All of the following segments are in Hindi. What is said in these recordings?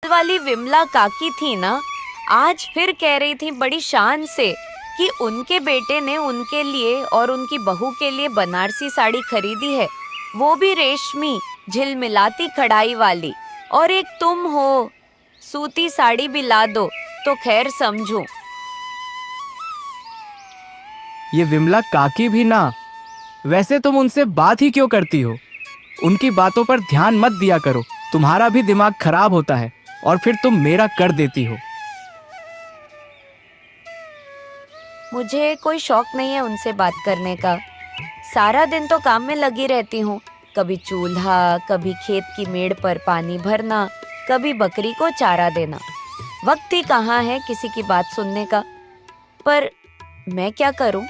वाली विमला काकी थी ना, आज फिर कह रही थी बड़ी शान से कि उनके बेटे ने उनके लिए और उनकी बहू के लिए बनारसी साड़ी खरीदी है, वो भी रेशमी झिलमिलाती कढ़ाई वाली। और एक तुम हो, सूती साड़ी भी ला दो तो खैर समझूं। ये विमला काकी भी ना, वैसे तुम उनसे बात ही क्यों करती हो? उनकी बातों पर ध्यान मत दिया करो, तुम्हारा भी दिमाग खराब होता है और फिर तुम मेरा कर देती हो। मुझे कोई शौक नहीं है उनसे बात करने का। सारा दिन तो काम में लगी रहती हूँ, कभी चूल्हा, कभी खेत की मेड़ पर पानी भरना, कभी बकरी को चारा देना। वक्त ही कहाँ है किसी की बात सुनने का। पर मैं क्या करूँ,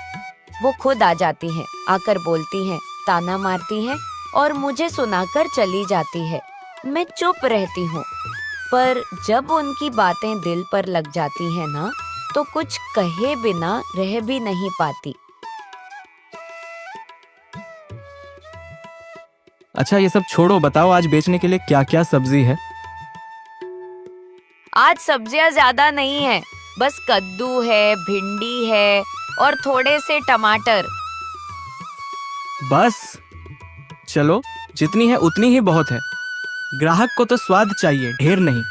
वो खुद आ जाती हैं, आकर बोलती हैं, ताना मारती हैं और मुझे सुनाकर चली जाती है। मैं चुप रहती हूँ, पर जब उनकी बातें दिल पर लग जाती हैं ना, तो कुछ कहे बिना रह भी नहीं पाती। अच्छा ये सब छोड़ो, बताओ आज बेचने के लिए क्या क्या सब्जी है? आज सब्जियां ज्यादा नहीं है, बस कद्दू है, भिंडी है और थोड़े से टमाटर। बस? चलो, जितनी है उतनी ही बहुत है। ग्राहक को तो स्वाद चाहिए, ढेर नहीं।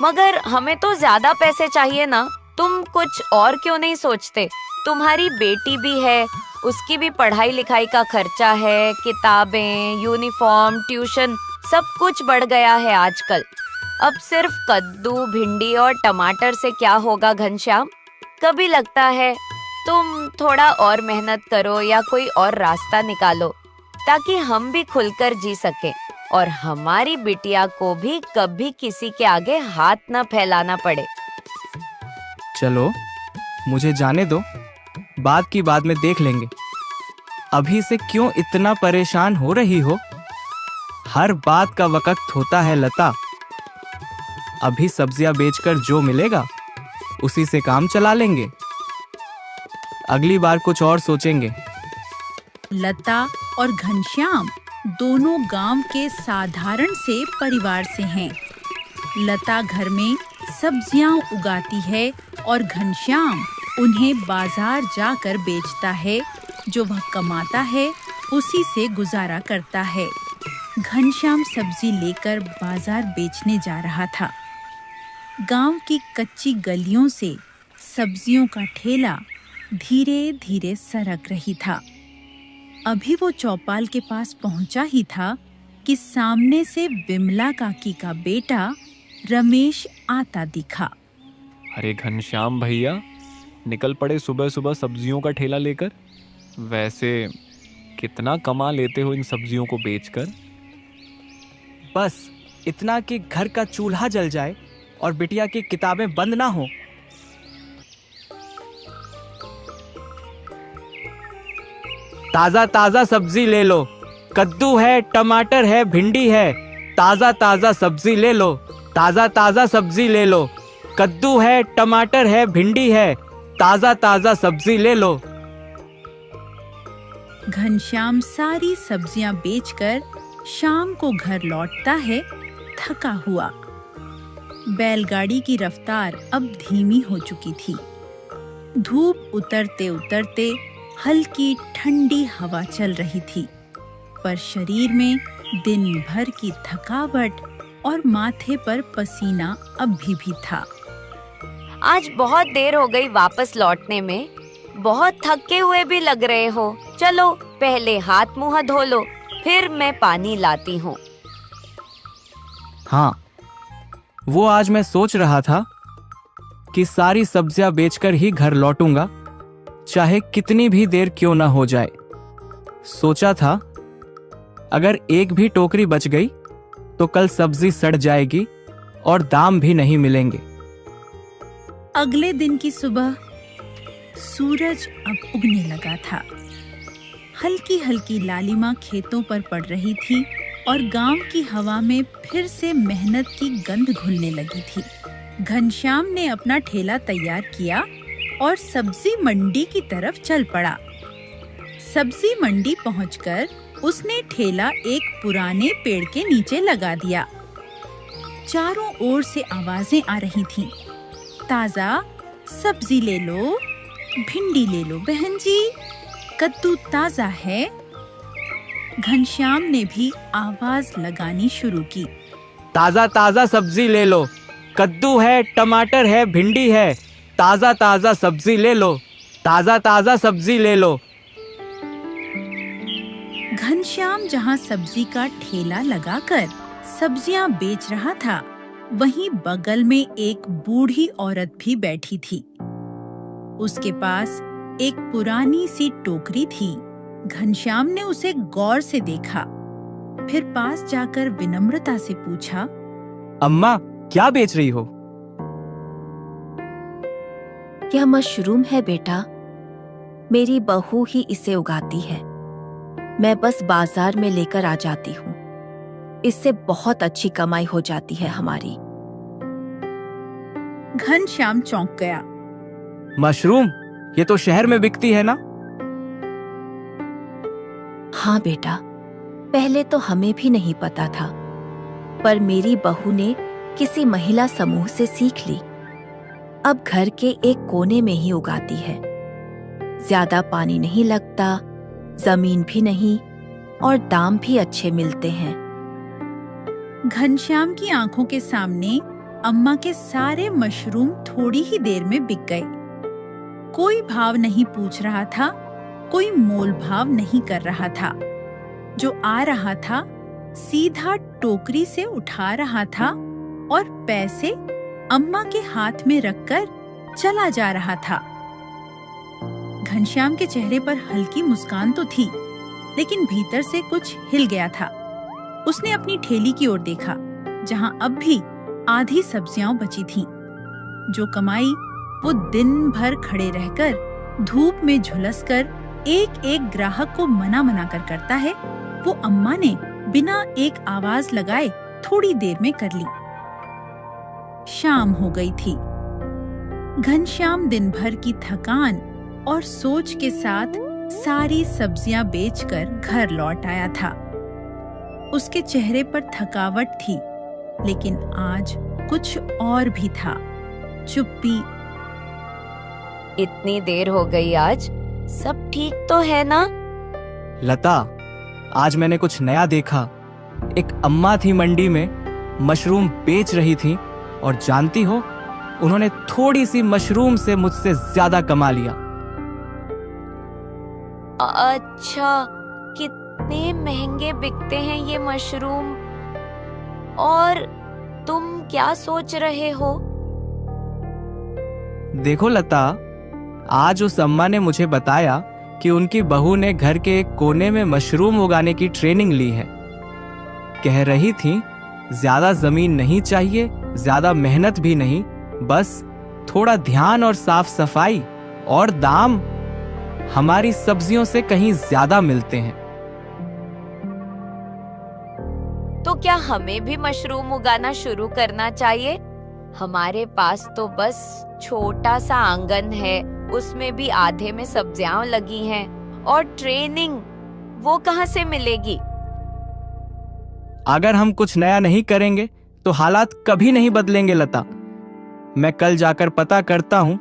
मगर हमें तो ज्यादा पैसे चाहिए ना, तुम कुछ और क्यों नहीं सोचते? तुम्हारी बेटी भी है, उसकी भी पढ़ाई लिखाई का खर्चा है, किताबें, यूनिफॉर्म, ट्यूशन, सब कुछ बढ़ गया है आजकल। अब सिर्फ कद्दू, भिंडी और टमाटर से क्या होगा घनश्याम? कभी लगता है तुम थोड़ा और मेहनत करो या कोई और रास्ता निकालो, ताकि हम भी खुलकर जी सकें और हमारी बिटिया को भी कभी किसी के आगे हाथ न फैलाना पड़े। चलो, मुझे जाने दो, बात की बाद में देख लेंगे। अभी से क्यों इतना परेशान हो रही हो? हर बात का वक्त होता है लता। अभी सब्जियां बेचकर जो मिलेगा उसी से काम चला लेंगे, अगली बार कुछ और सोचेंगे। लता और घनश्याम दोनों गांव के साधारण से परिवार से हैं। लता घर में सब्जियां उगाती है और घनश्याम उन्हें बाजार जाकर बेचता है। जो वह कमाता है उसी से गुजारा करता है। घनश्याम सब्जी लेकर बाजार बेचने जा रहा था। गांव की कच्ची गलियों से सब्जियों का ठेला धीरे धीरे सरक रही था। अभी वो चौपाल के पास पहुंचा ही था कि सामने से विमला काकी का बेटा रमेश आता दिखा। अरे घनश्याम भैया, निकल पड़े सुबह सुबह सब्जियों का ठेला लेकर। वैसे कितना कमा लेते हो इन सब्जियों को बेचकर? बस इतना कि घर का चूल्हा जल जाए और बिटिया की किताबें बंद ना हो। ताजा ताजा सब्जी ले लो, कद्दू है, टमाटर है, भिंडी है। ताजा ताजा सब्जी ले लो, ताजा ताजा सब्जी ले लो। कद्दू है, टमाटर है, भिंडी है। ताजा ताजा सब्जी ले लो। घनश्याम सारी सब्जियां बेचकर शाम को घर लौटता है, थका हुआ। बैलगाड़ी की रफ्तार अब धीमी हो चुकी थी। धूप उतरते उतरते हल्की ठंडी हवा चल रही थी, पर शरीर में दिन भर की थकावट और माथे पर पसीना अभी भी था। आज बहुत देर हो गई वापस लौटने में, बहुत थके हुए भी लग रहे हो। चलो पहले हाथ मुंह धो लो, फिर मैं पानी लाती हूँ। हाँ, वो आज मैं सोच रहा था कि सारी सब्जियां बेचकर ही घर लौटूंगा, चाहे कितनी भी देर क्यों ना हो जाए। सोचा था अगर एक भी टोकरी बच गई तो कल सब्जी सड़ जाएगी और दाम भी नहीं मिलेंगे। अगले दिन की सुबह सूरज अब उगने लगा था। हल्की हल्की लालिमा खेतों पर पड़ रही थी और गांव की हवा में फिर से मेहनत की गंध घुलने लगी थी। घनश्याम ने अपना ठेला तैयार किया और सब्जी मंडी की तरफ चल पड़ा। सब्जी मंडी पहुंचकर उसने ठेला एक पुराने पेड़ के नीचे लगा दिया। चारों ओर से आवाजें आ रही थीं। ताजा सब्जी ले लो, भिंडी ले लो बहन जी, कद्दू ताजा है। घनश्याम ने भी आवाज लगानी शुरू की। ताजा ताजा सब्जी ले लो, कद्दू है, टमाटर है, भिंडी है, ताजा ताजा सब्जी ले लो, ताजा ताजा सब्जी ले लो। घनश्याम जहाँ सब्जी का ठेला लगाकर सब्जियां बेच रहा था, वहीं बगल में एक बूढ़ी औरत भी बैठी थी। उसके पास एक पुरानी सी टोकरी थी। घनश्याम ने उसे गौर से देखा, फिर पास जाकर विनम्रता से पूछा, अम्मा, क्या बेच रही हो? यह मशरूम है बेटा, मेरी बहू ही इसे उगाती है। मैं बस बाजार में लेकर आ जाती हूँ। इससे बहुत अच्छी कमाई हो जाती है हमारी। घनश्याम चौंक गया। मशरूम? ये तो शहर में बिकती है ना? हाँ बेटा, पहले तो हमें भी नहीं पता था, पर मेरी बहू ने किसी महिला समूह से सीख ली। अब घर के एक कोने में ही उगाती है। ज्यादा पानी नहीं लगता, जमीन भी नहीं, और दाम भी अच्छे मिलते हैं। घनश्याम की आंखों के सामने अम्मा के सारे मशरूम थोड़ी ही देर में बिक गए। कोई भाव नहीं पूछ रहा था, कोई मोल भाव नहीं कर रहा था। जो आ रहा था सीधा टोकरी से उठा रहा था और पैसे अम्मा के हाथ में रखकर चला जा रहा था। घनश्याम के चेहरे पर हल्की मुस्कान तो थी, लेकिन भीतर से कुछ हिल गया था। उसने अपनी ठेली की ओर देखा, जहां अब भी आधी सब्जियां बची थीं। जो कमाई वो दिन भर खड़े रहकर धूप में झुलसकर एक एक ग्राहक को मना कर करता है, वो अम्मा ने बिना एक आवाज लगाए थोड़ी देर में कर ली। शाम हो गई थी। घनश्याम दिन भर की थकान और सोच के साथ सारी सब्जियां बेचकर घर लौट आया था। उसके चेहरे पर थकावट थी, लेकिन आज कुछ और भी था, चुप्पी। इतनी देर हो गई, आज सब ठीक तो है ना? लता, आज मैंने कुछ नया देखा। एक अम्मा थी मंडी में, मशरूम बेच रही थी, और जानती हो, उन्होंने थोड़ी सी मशरूम से मुझसे ज्यादा कमा लिया। अच्छा, कितने महंगे बिकते हैं ये मशरूम? और तुम क्या सोच रहे हो? देखो लता, आज उस अम्मा ने मुझे बताया कि उनकी बहू ने घर के एक कोने में मशरूम उगाने की ट्रेनिंग ली है। कह रही थी, ज्यादा जमीन नहीं चाहिए, ज्यादा मेहनत भी नहीं, बस थोड़ा ध्यान और साफ सफाई, और दाम हमारी सब्जियों से कहीं ज्यादा मिलते हैं। तो क्या हमें भी मशरूम उगाना शुरू करना चाहिए? हमारे पास तो बस छोटा सा आंगन है, उसमें भी आधे में सब्जियां लगी हैं, और ट्रेनिंग वो कहाँ से मिलेगी? अगर हम कुछ नया नहीं करेंगे तो हालात कभी नहीं बदलेंगे लता। मैं कल जाकर पता करता हूँ,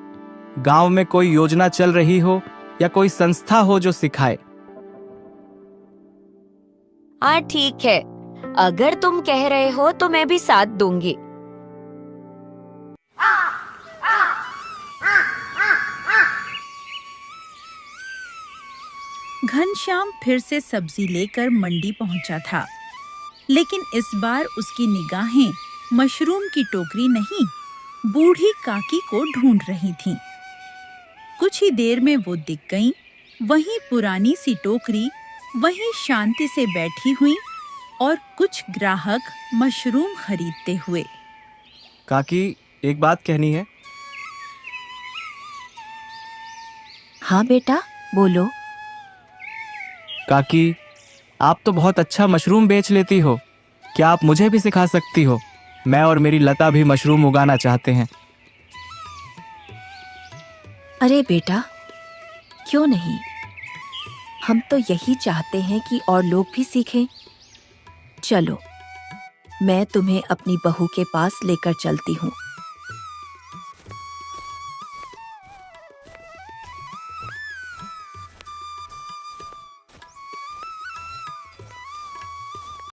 गांव में कोई योजना चल रही हो या कोई संस्था हो जो सिखाए। हाँ ठीक है, अगर तुम कह रहे हो तो मैं भी साथ दूंगी। घनश्याम फिर से सब्जी लेकर मंडी पहुंचा था, लेकिन इस बार उसकी निगाहें मशरूम की टोकरी नहीं, बूढ़ी काकी को ढूंढ रही थीं। कुछ ही देर में वो दिख गईं, वहीं पुरानी सी टोकरी, वहीं शांति से बैठी हुई, और कुछ ग्राहक मशरूम खरीदते हुए। काकी, एक बात कहनी है। हाँ बेटा, बोलो। काकी, आप तो बहुत अच्छा मशरूम बेच लेती हो, क्या आप मुझे भी सिखा सकती हो? मैं और मेरी लता भी मशरूम उगाना चाहते हैं। अरे बेटा, क्यों नहीं? हम तो यही चाहते हैं कि और लोग भी सीखें। चलो, मैं तुम्हें अपनी बहू के पास लेकर चलती हूँ।